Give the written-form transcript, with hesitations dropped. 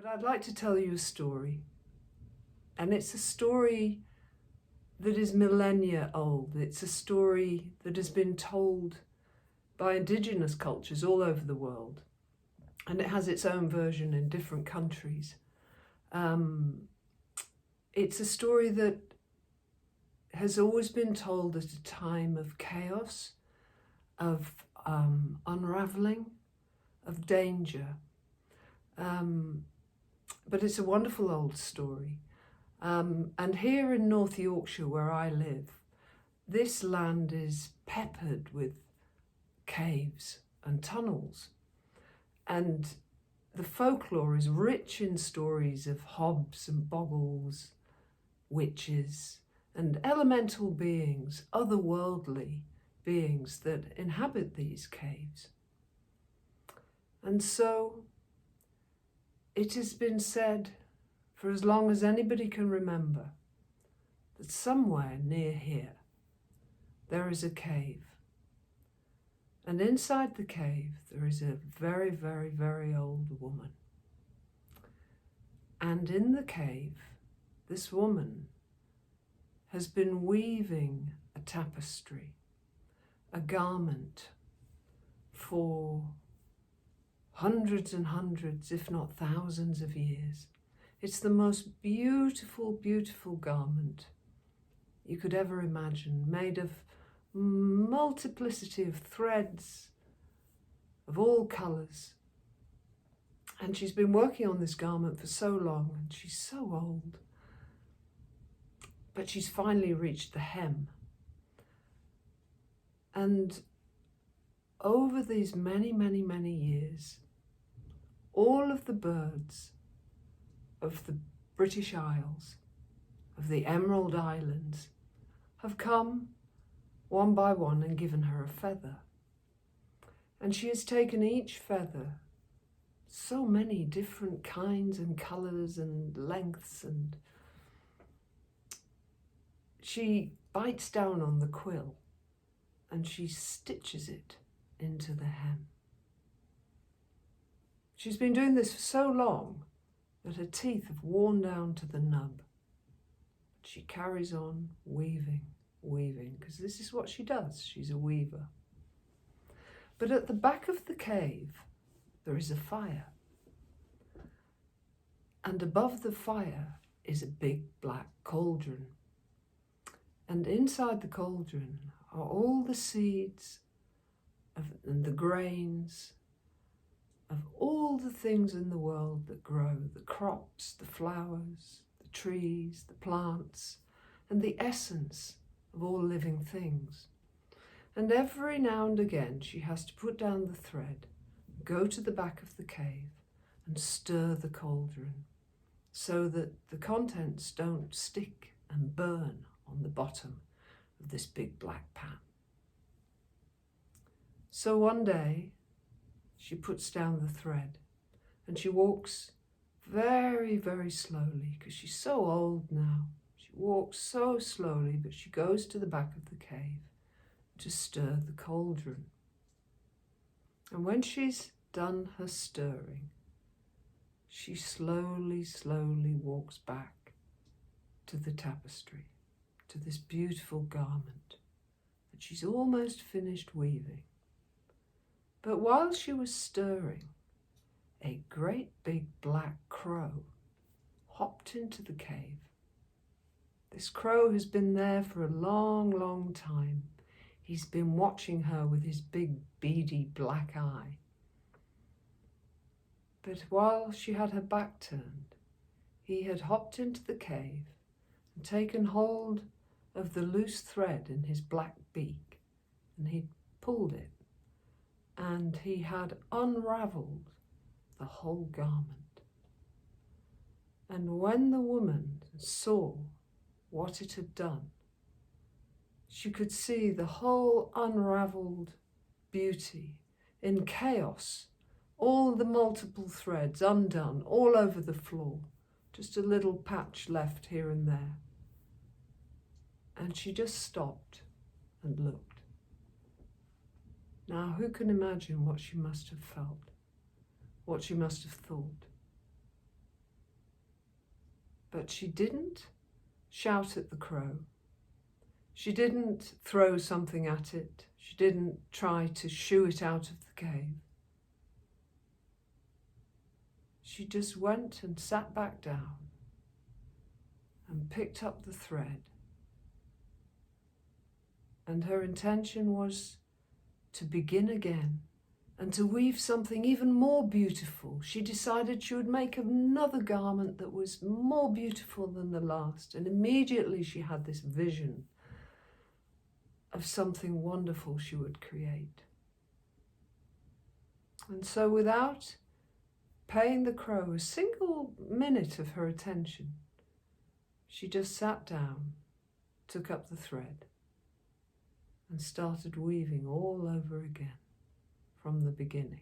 But I'd like to tell you a story, and it's a story that is millennia old. It's a story that has been told by indigenous cultures all over the world, and it has its own version in different countries. It's a story that has always been told at a time of chaos, of unraveling, of danger. But it's a wonderful old story. And here in North Yorkshire, where I live, this land is peppered with caves and tunnels. And the folklore is rich in stories of hobs and boggles, witches, and elemental beings, otherworldly beings that inhabit these caves. And so it has been said for as long as anybody can remember that somewhere near here there is a cave. And inside the cave there is a very, very, very old woman. And in the cave, this woman has been weaving a tapestry, a garment, for hundreds and hundreds, if not thousands of years. It's the most beautiful, beautiful garment you could ever imagine, made of multiplicity of threads of all colours. And she's been working on this garment for so long, and she's so old. But she's finally reached the hem. And over these many, many, many years, all of the birds of the British Isles, of the Emerald Islands, have come one by one and given her a feather. And she has taken each feather, so many different kinds and colours and lengths, and she bites down on the quill and she stitches it into the hem. She's been doing this for so long that her teeth have worn down to the nub. She carries on weaving, because this is what she does. She's a weaver. But at the back of the cave, there is a fire. And above the fire is a big black cauldron. And inside the cauldron are all the seeds and the grains of all the things in the world that grow, the crops, the flowers, the trees, the plants, and the essence of all living things. And every now and again she has to put down the thread, go to the back of the cave and stir the cauldron so that the contents don't stick and burn on the bottom of this big black pan. So one day she puts down the thread and she walks very, very slowly, because she's so old now. She walks so slowly, but she goes to the back of the cave to stir the cauldron. And when she's done her stirring, she slowly, slowly walks back to the tapestry, to this beautiful garment that she's almost finished weaving. But while she was stirring, a great big black crow hopped into the cave. This crow has been there for a long, long time. He's been watching her with his big, beady black eye. But while she had her back turned, he had hopped into the cave and taken hold of the loose thread in his black beak, and he'd pulled it, and he had unravelled the whole garment. And when the woman saw what it had done, she could see the whole unravelled beauty in chaos, all the multiple threads undone all over the floor, just a little patch left here and there. And she just stopped and looked. Now, who can imagine what she must have felt, what she must have thought? But she didn't shout at the crow. She didn't throw something at it. She didn't try to shoo it out of the cave. She just went and sat back down and picked up the thread. And her intention was to begin again and to weave something even more beautiful. She decided she would make another garment that was more beautiful than the last. And immediately she had this vision of something wonderful she would create. And so without paying the crow a single minute of her attention, she just sat down, took up the thread, and started weaving all over again from the beginning.